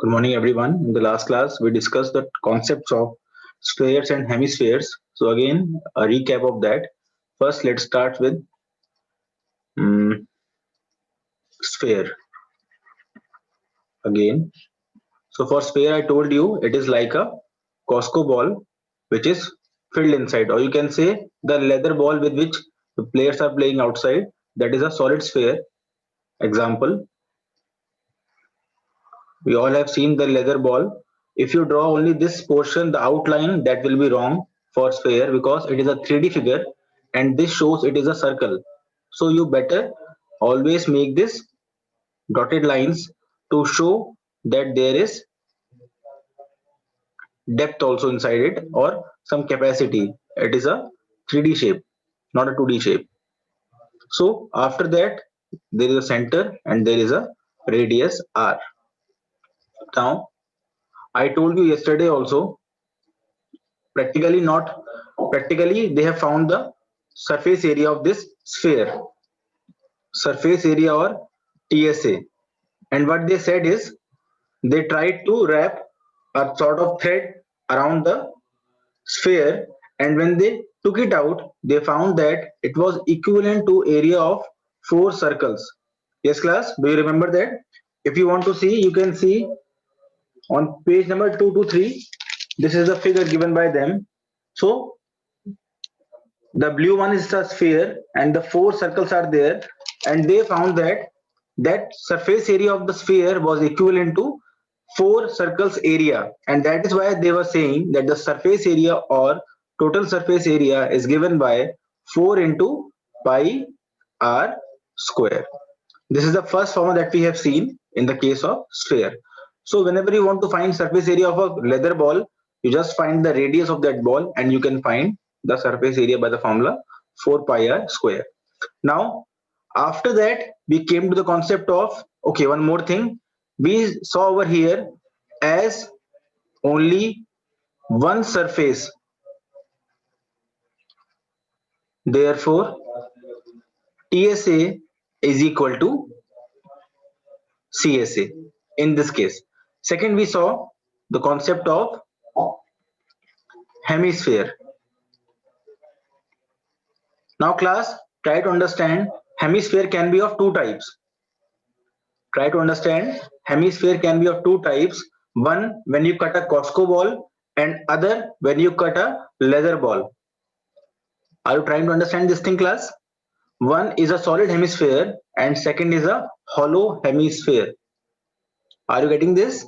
Good morning, everyone. In the last class, we discussed the concepts of spheres and hemispheres. So again, a recap of that. First, let's start with sphere again. So for sphere, I told you it is like a Costco ball which is filled inside, or you can say the leather ball with which the players are playing outside. That is a solid sphere. Example, we all have seen the leather ball. If you draw only this portion, the outline, that will be wrong for sphere because it is a 3D figure and this shows it is a circle. So you better always make this dotted lines to show that there is depth also inside it or some capacity. It is a 3D shape, not a 2D shape. So after that, there is a center and there is a radius r. Now I told you yesterday also, practically they have found the surface area of this sphere, surface area or TSA. And what they said is they tried to wrap a sort of thread around the sphere, and when they took it out they found that it was equivalent to area of 4 circles. Yes class, do you remember that? If you want to see, you can see on page number 2 to 3. This is the figure given by them. So the blue one is a sphere and the 4 circles are there, and they found that surface area of the sphere was equivalent to 4 circles area, and that is why they were saying that the surface area or total surface area is given by 4 into pi r square. This is the first formula that we have seen in the case of sphere. So whenever you want to find surface area of a leather ball, you just find the radius of that ball and you can find the surface area by the formula 4 pi r square. Now, after that, we came to the concept of, okay, one more thing. We saw over here as only one surface. Therefore, TSA is equal to CSA in this case. Second, we saw the concept of hemisphere. Now class, try to understand hemisphere can be of two types. Try to understand hemisphere can be of two types. One when you cut a Costco ball and other when you cut a leather ball. Are you trying to understand this thing class? One is a solid hemisphere and second is a hollow hemisphere. Are you getting this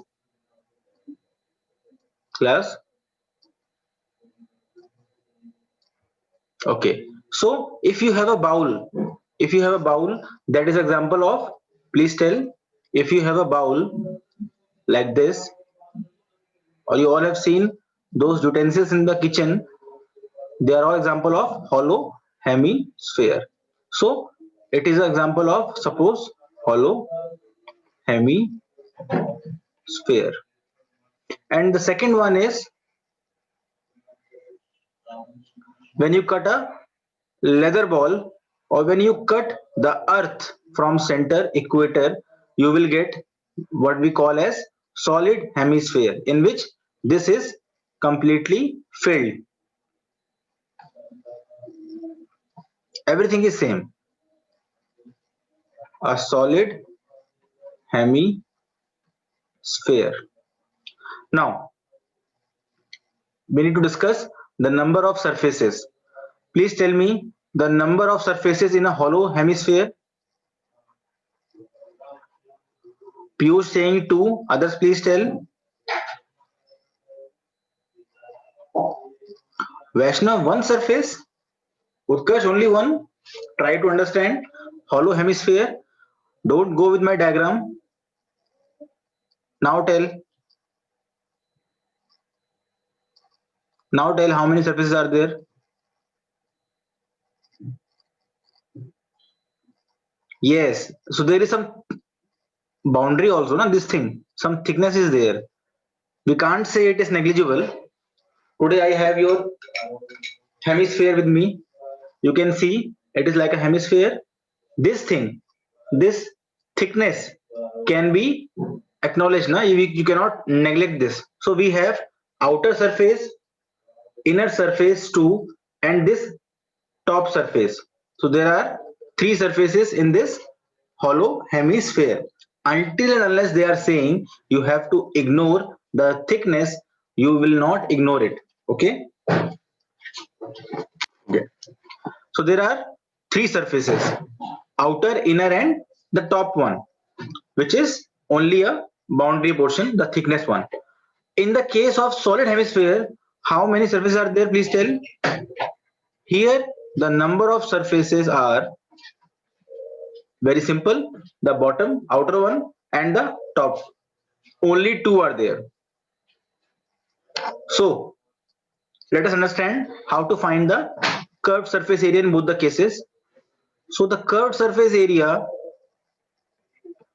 class? Okay, so if you have a bowl, that is example of, please tell, if you have a bowl like this, or you all have seen those utensils in the kitchen, they are all example of hollow hemisphere. So it is an example of, suppose, hollow hemisphere. And the second one is when you cut a leather ball or when you cut the earth from center equator, you will get what we call as solid hemisphere, in which this is completely filled. Everything is same. A solid hemisphere. Now we need to discuss the number of surfaces. Please tell me the number of surfaces in a hollow hemisphere. Piyush saying 2, others please tell. Vaishnav, one surface. Utkarsh, only one. Try to understand hollow hemisphere. Don't go with my diagram. Now tell. Now tell how many surfaces are there. Yes. So there is some boundary also, na, this thing. Some thickness is there. We can't say it is negligible. Today I have your hemisphere with me. You can see it is like a hemisphere. This thing, this thickness can be acknowledge na, you cannot neglect this. So we have outer surface, inner surface 2, and this top surface. So there are three surfaces in this hollow hemisphere. Until and unless they are saying you have to ignore the thickness, you will not ignore it. Okay. Okay. So there are three surfaces: outer, inner, and the top one, which is only a boundary portion, the thickness one. In the case of solid hemisphere, how many surfaces are there? Please tell. Here, the number of surfaces are very simple: the bottom, outer one, and the top. Only two are there. So let us understand how to find the curved surface area in both the cases. So the curved surface area,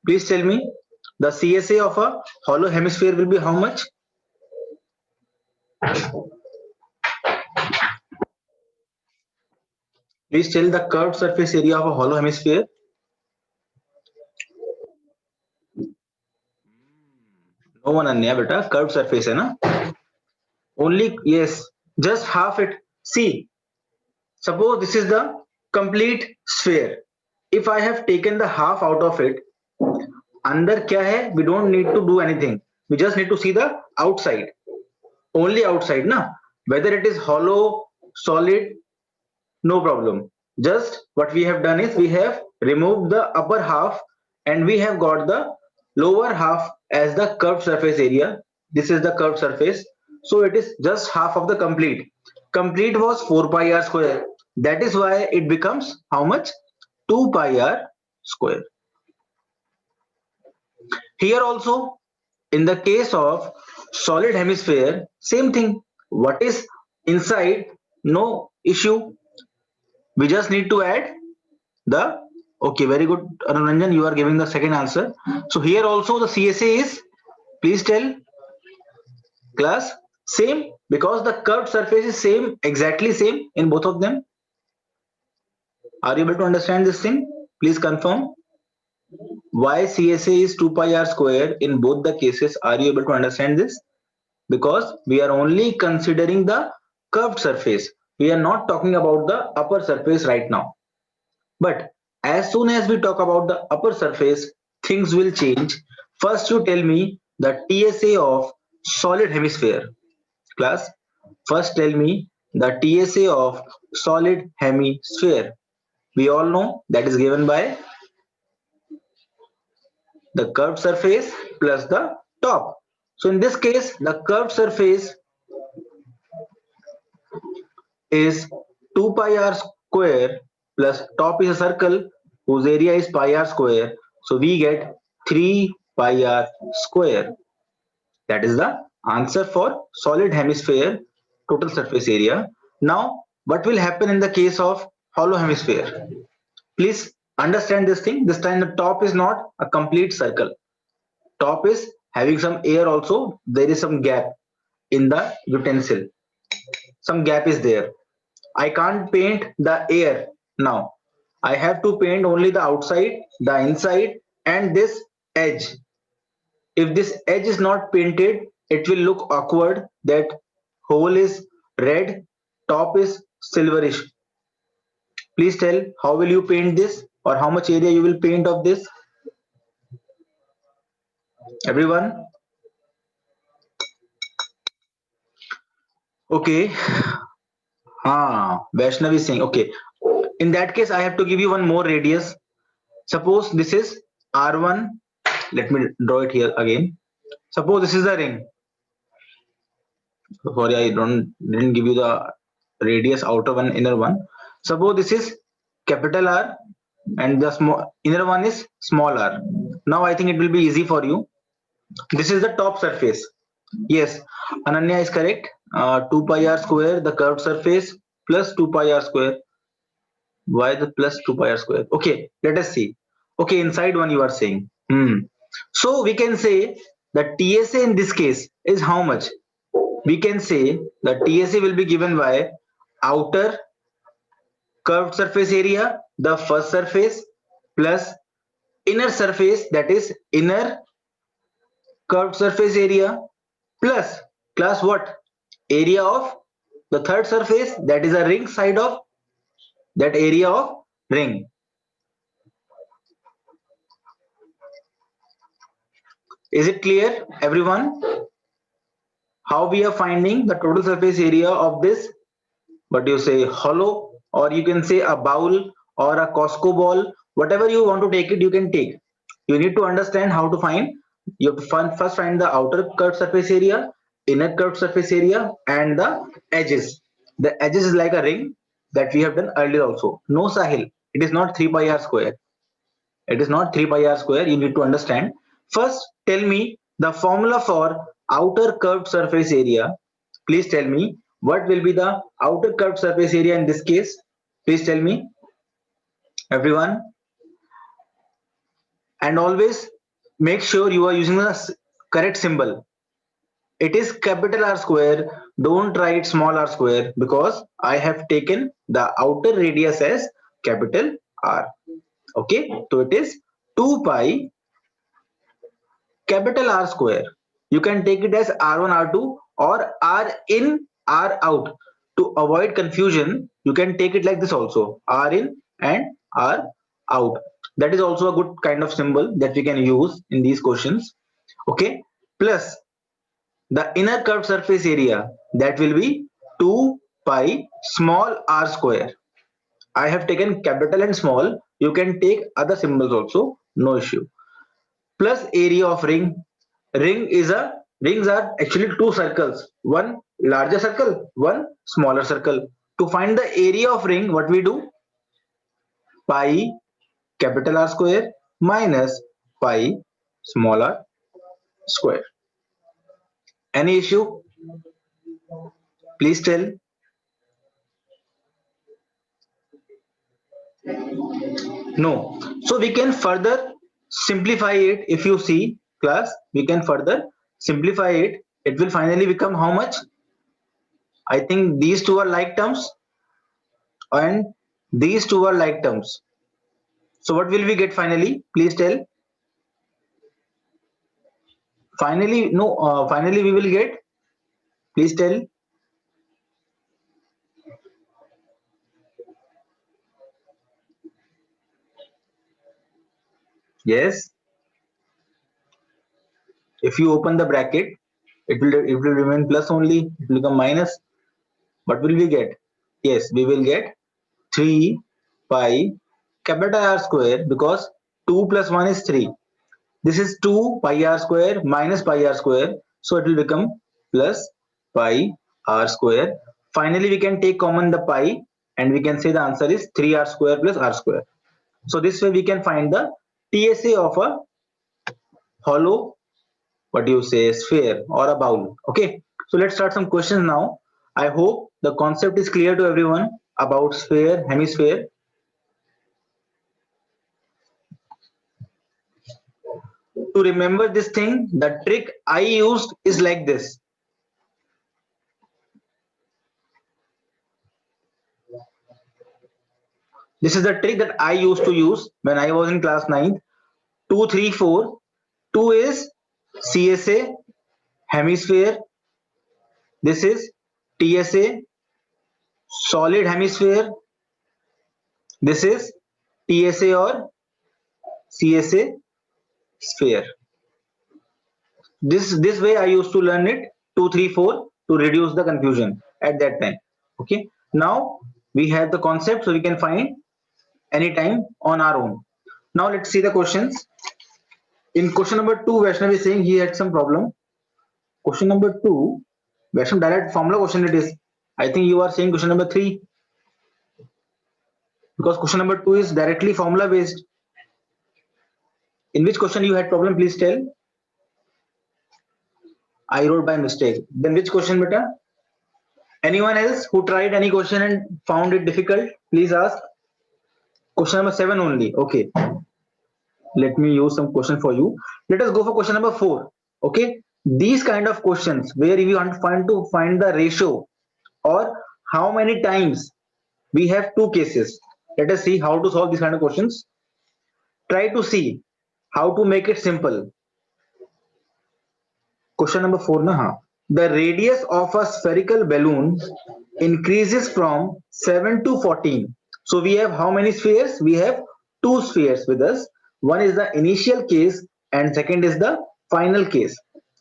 please tell me, the CSA of a hollow hemisphere will be how much? Please tell the curved surface area of a hollow hemisphere. No one अन्य बेटा, curved surface है ना? Only, yes, just half it. See, suppose this is the complete sphere. If I have taken the half out of it, अंदर क्या है? We don't need to do anything. We just need to see the outside. Only outside, na? Whether it is hollow, solid, no problem. Just what we have done is we have removed the upper half and we have got the lower half as the curved surface area. This is the curved surface. So it is just half of the complete. Complete was 4 pi r square. That is why it becomes how much? 2 pi r square. Here also, in the case of solid hemisphere, same thing. What is inside? No issue. We just need to add the, okay, very good, Anuranjan, you are giving the second answer. So here also the CSA is, please tell class, same, because the curved surface is same, exactly same in both of them. Are you able to understand this thing? Please confirm. Why CSA is 2 pi r square in both the cases? Are you able to understand this? Because we are only considering the curved surface. We are not talking about the upper surface right now. But as soon as we talk about the upper surface, things will change. First, you tell me the TSA of solid hemisphere. Class, first tell me the TSA of solid hemisphere. We all know that is given by the curved surface plus the top. So in this case, the curved surface is 2 pi r square plus top is a circle whose area is pi r square. So we get 3 pi r square. That is the answer for solid hemisphere total surface area. Now, what will happen in the case of hollow hemisphere? Please understand this thing. This time the top is not a complete circle. Top is having some air also. There is some gap in the utensil. Some gap is there. I can't paint the air now. I have to paint only the outside, the inside, and this edge. If this edge is not painted, it will look awkward that hole is red, top is silverish. Please tell how will you paint this or how much area you will paint of this? Everyone? Okay. Vaishnavi is saying, okay. In that case, I have to give you one more radius. Suppose this is R1. Let me draw it here again. Suppose this is the ring. Sorry, I didn't give you the radius, outer one, inner one. Suppose this is capital R and the small inner one is small r. Now I think it will be easy for you. This is the top surface. Yes, Ananya is correct. 2 pi r square, the curved surface, plus 2 pi r square. Why the plus 2 pi r square? Okay, let us see. Okay, inside one you are saying. So we can say that TSA in this case is how much? We can say that TSA will be given by outer curved surface area, the first surface, plus inner surface, that is inner curved surface area plus class what? Area of the third surface, that is a ring side of that area of ring. Is it clear, everyone? How we are finding the total surface area of this, what do you say, hollow, or you can say a bowl or a Costco ball, whatever you want to take it, you can take. You need to understand how to find. You have to first find the outer curved surface area, inner curved surface area, and the edges. The edges is like a ring that we have done earlier also. No, Sahil, it is not 3 pi r square. It is not 3 pi r square. You need to understand. First, tell me the formula for outer curved surface area. Please tell me what will be the outer curved surface area in this case. Please tell me, everyone. And always make sure you are using the correct symbol. It is capital R square. Don't write small r square because I have taken the outer radius as capital R. Okay, so it is 2 pi capital R square. You can take it as R1, R2 or R in, R out. To avoid confusion, you can take it like this also, R in and R out. That is also a good kind of symbol that we can use in these questions. Okay, plus the inner curved surface area, that will be 2 pi small r square. I have taken capital and small. You can take other symbols also, no issue. Plus area of ring. Rings are actually two circles, one larger circle, one smaller circle. To find the area of ring, what we do? Pi capital R square minus pi small r square. Any issue? Please tell. No. So we can further simplify it. If you see class, we can further simplify it. It will finally become how much? I think these two are like terms and these two are like terms. So what will we get finally? Please tell. Finally, no, finally we will get. Please tell. Yes. If you open the bracket, it will remain plus only. It will become minus. What will we get? Yes, we will get 3 pi capital R square because 2 plus 1 is 3. This is 2 pi r square minus pi r square. So it will become plus pi r square. Finally, we can take common the pi and we can say the answer is 3r square plus r square. So this way we can find the TSA of a hollow, what do you say, sphere or a bowl. Okay, so let's start some questions now. I hope the concept is clear to everyone about sphere, hemisphere. To remember this thing, the trick I used is like this. This is the trick that I used to use when I was in class 9th. 2, 3, 4. 2 is CSA, hemisphere. This is TSA, solid hemisphere. This is TSA or CSA, sphere. This way I used to learn it 2, 3, 4 to reduce the confusion at that time. Okay. Now we have the concept, so we can find anytime on our own. Now let's see the questions. In question number 2, Vaishnav is saying he had some problem. Question number 2, Vaishnav, direct formula question it is. I think you are saying question number 3 because question number 2 is directly formula based. In which question you had problem? Please tell. I wrote by mistake. Then which question, beta? Anyone else who tried any question and found it difficult? Please ask. Question number 7 only. Okay. Let me use some question for you. Let us go for question number 4. Okay. These kind of questions where we want to find the ratio or how many times, we have two cases. Let us see how to solve these kind of questions. Try to see how to make it simple. Question number 4 na, हाँ. The radius of a spherical balloon increases from 7 to 14. So we have how many spheres? We have two spheres with us. One is the initial case and second is the final case.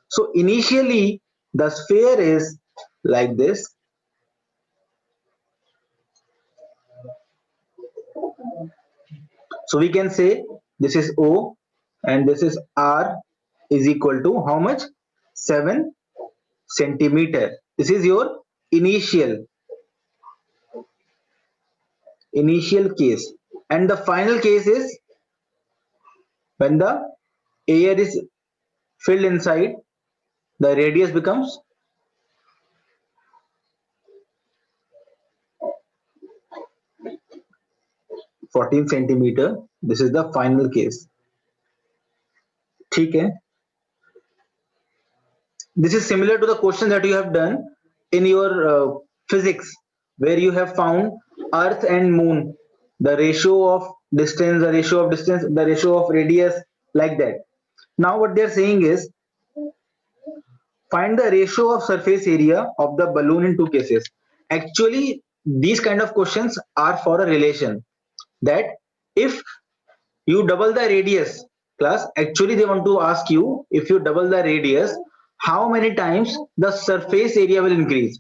So initially the sphere is like this. So we can say this is O and this is R is equal to how much? 7 centimeter. This is your initial case, and the final case is when the air is filled inside, the radius becomes 14 centimeter. This is the final case. ठीक है. This is similar to the question that you have done in your physics, where you have found Earth and Moon, the ratio of distance, the ratio of radius, like that. Now what they are saying is find the ratio of surface area of the balloon in two cases. Actually, these kind of questions are for a relation, that if you double the radius, class, actually they want to ask you, if you double the radius, how many times the surface area will increase?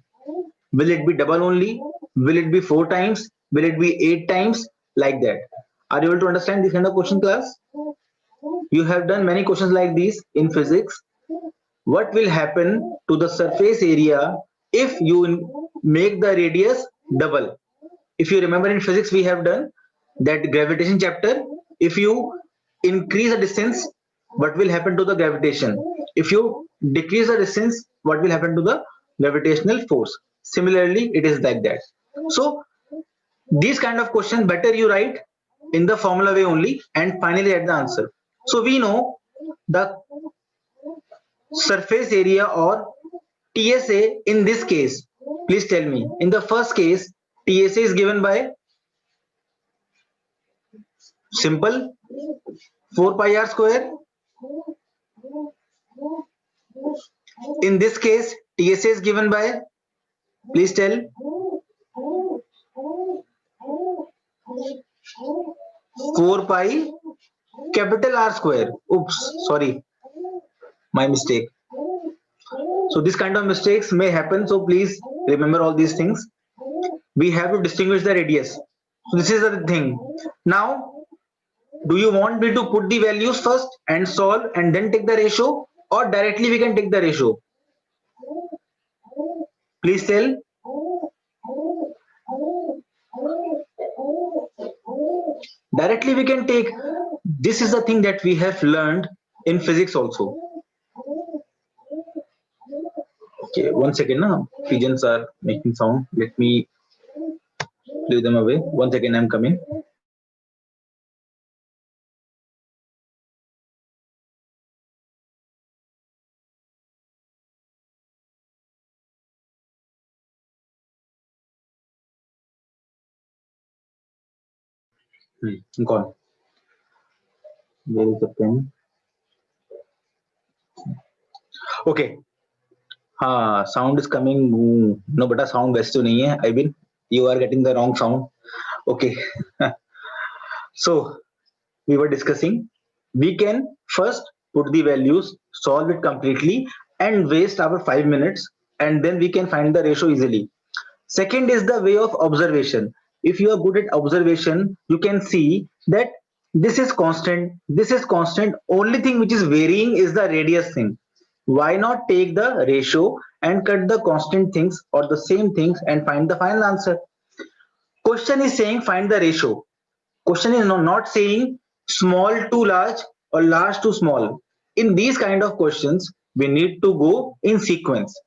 Will it be double only? Will it be 4 times? Will it be 8 times? Like that. Are you able to understand this kind of question, class? You have done many questions like these in physics. What will happen to the surface area if you make the radius double? If you remember, in physics we have done that gravitation chapter. If you increase the distance, what will happen to the gravitation? If you decrease the distance, what will happen to the gravitational force? Similarly, it is like that. So these kind of questions better you write in the formula way only and finally add the answer. So we know the surface area or TSA in this case. Please tell me. In the first case, TSA is given by simple 4 pi r square. In this case, TSA is given by, please tell, 4 pi capital R square. Oops, sorry, my mistake. So this kind of mistakes may happen, so please remember all these things. We have to distinguish the radius. So this is the thing. Now, do you want me to put the values first and solve and then take the ratio, or directly we can take the ratio? Please tell. Directly we can take. This is the thing that we have learned in physics also. Okay, 1 second. Now pigeons are making sound. Let me leave them away. 1 second, I'm coming. Gone. Where is the pen? Okay. हाँ, sound is coming. No, but sound वैसे तो नहीं है. I mean, you are getting the wrong sound. Okay. So we were discussing. We can first put the values, solve it completely, and waste our 5 minutes, and then we can find the ratio easily. Second is the way of observation. If you are good at observation, you can see that this is constant, this is constant. Only thing which is varying is the radius thing. Why not take the ratio and cut the constant things or the same things and find the final answer? Question is saying find the ratio. Question is not saying small to large or large to small. In these kind of questions, we need to go in sequence,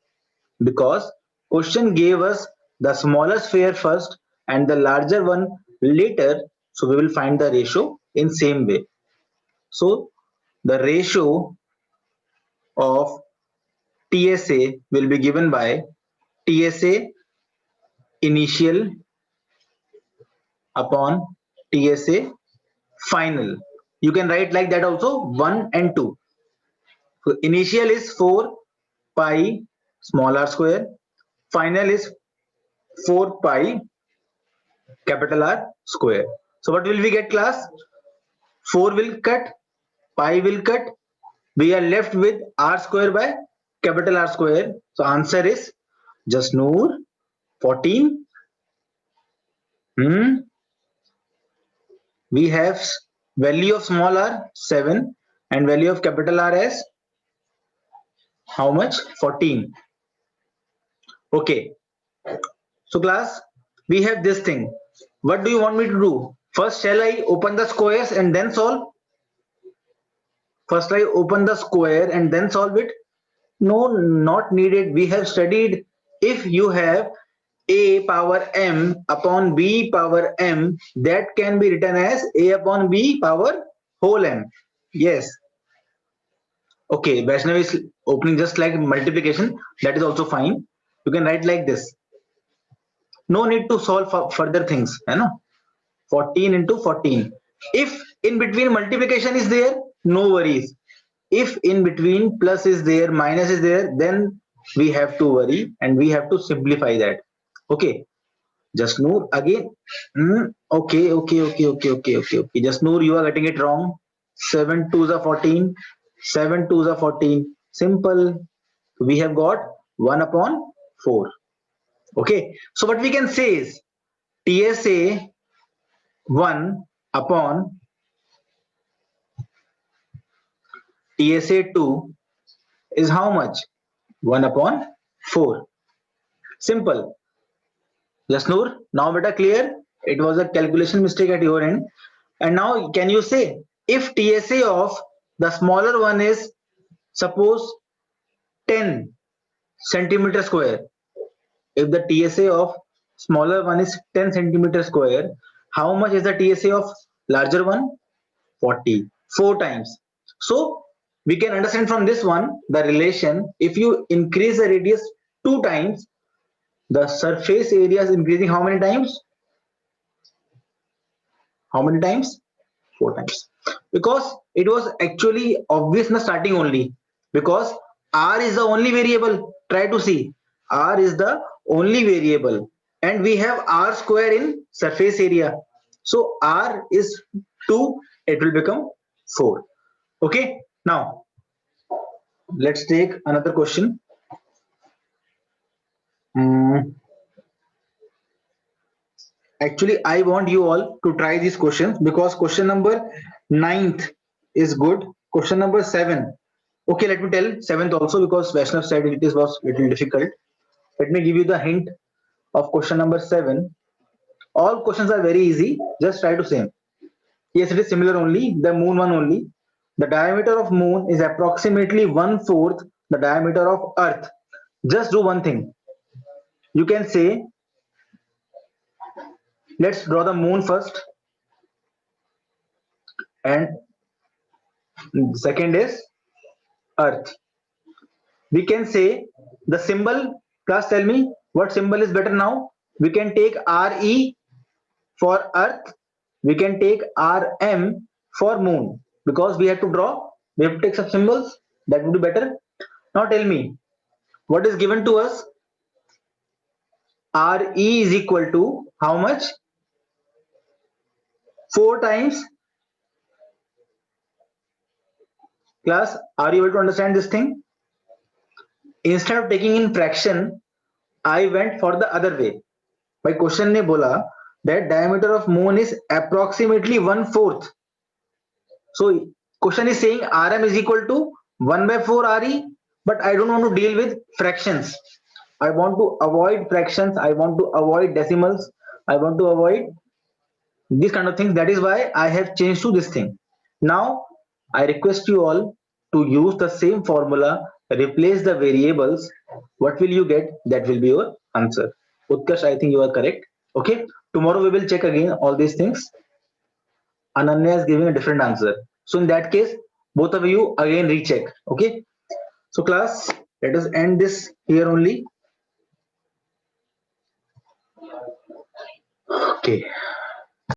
because question gave us the smaller sphere first and the larger one later. So we will find the ratio in same way. So the ratio of TSA will be given by TSA initial upon TSA final. You can write like that also, 1 and 2. So initial is 4, pi small r square. Final is 4 pi capital R square. So what will we get, class? 4 will cut, pi will cut. We are left with r square by capital R square. So answer is just Noor 14. We have value of small r 7 and value of capital R as how much? 14. Okay. So class, we have this thing. What do you want me to do? First, shall I open the squares and then solve? First, I open the square and then solve it? No, not needed. We have studied if you have a power m upon b power m, that can be written as a upon b power whole m. Yes. Okay, Vaishnav is opening just like multiplication. That is also fine. You can write like this. No need to solve for further things. 14 into 14. If in between multiplication is there, no worries. If in between plus is there, minus is there, then we have to worry and we have to simplify that. Okay. Just Noor again. Okay. Just Noor, you are getting it wrong. 7 2s are 14. 7 2s are 14. Simple. We have got 1 upon 4. Okay. So what we can say is TSA 1 upon TSA 2 is how much? 1 upon 4. Simple. Yes, Noor. Now better clear. It was a calculation mistake at your end. And now can you say if TSA of the smaller one is suppose 10 centimeter square. If the TSA of smaller one is 10 centimeter square, how much is the TSA of larger one? 40. 4 times. So we can understand from this one the relation. If you increase the radius 2 times, the surface area is increasing how many times? How many times? 4 times. Because it was actually obvious in the starting only. Because r is the only variable. Try to see. R is the only variable. And we have r square in surface area. So r is 2. It will become 4. Okay. Now, let's take another question. Actually, I want you all to try these questions because question number 9th is good. Question number 7. Okay, let me tell 7th also because Vaishnav said it was little difficult. Let me give you the hint of question number 7. All questions are very easy. Just try to same. Yes, it is similar only. The moon one only. The diameter of moon is approximately 1/4 the diameter of Earth. Just do one thing. You can say, let's draw the moon first, and second is Earth. We can say the symbol. Class, tell me what symbol is better now. We can take RE for Earth. We can take RM for moon because we have to draw. We have to take some symbols. That would be better. Now tell me what is given to us. RE is equal to how much? 4 times. Class, are you able to understand this thing? Instead of taking in fraction, I went for the other way. My question ने बोला that diameter of moon is approximately 1/4. So question is saying Rm is equal to 1/4 Re, but I don't want to deal with fractions. I want to avoid fractions. I want to avoid decimals. I want to avoid these kind of things. That is why I have changed to this thing. Now I request you all to use the same formula, replace the variables. What will you get? That will be your answer. Utkarsh, I think you are correct. Okay. Tomorrow we will check again all these things. Ananya is giving a different answer. So in that case, both of you again recheck. Okay. So class, let us end this here only. Okay.